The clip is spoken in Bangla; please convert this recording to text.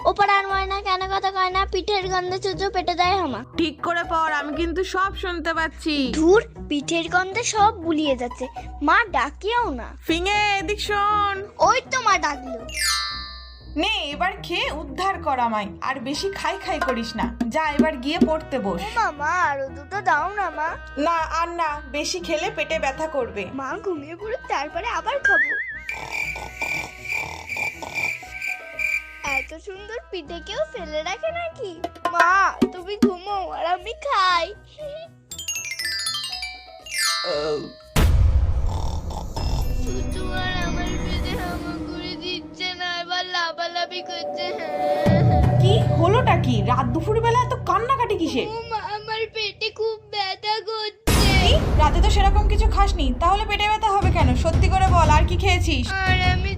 ও পাড়ার ময়না কেন কথা কয় না, পিঠের গন্ধে চুচু পেটে দেয় হামা। ঠিক করে পড়, আমি কিন্তু সব শুনতে পাচ্ছি। ধুর, পিঠের গন্ধে সব বুলিয়ে যাচ্ছে। মা ডাকিও না। ফিঙে এদিক শোন। ওই তো মা ডাকলো। নে এবার খেয়ে উদ্ধার কর আমায়, আর বেশি খাই খাই করিস না। যা এবার গিয়ে পড়তে বস। মামা আরো দুটো দাও না মা। না আর না, বেশি খেলে পেটে ব্যথা করবে। মা ঘুমিয়ে পড়ে তারপরে আবার খাবো। এত সুন্দর পিঠে কেউ ফেলে রাখে নাকি? মা তুমি ঘুমো আর আমি খাই। চুচু আর আমার পেটে হামা করে দিচ্ছে না, এবার লাফালাফি করছে। কি হলোটা কি? রাত দুপুর বেলা এত কান্নাকাটি কিসে? মা আমার পেটে খুব ব্যথা করছে। কি? রাতে তো সেরকম কিছু খাসনি, তাহলে পেটে ব্যথা হবে কেন? সত্যি করে বল, আর কি খেয়েছিস? আর আমি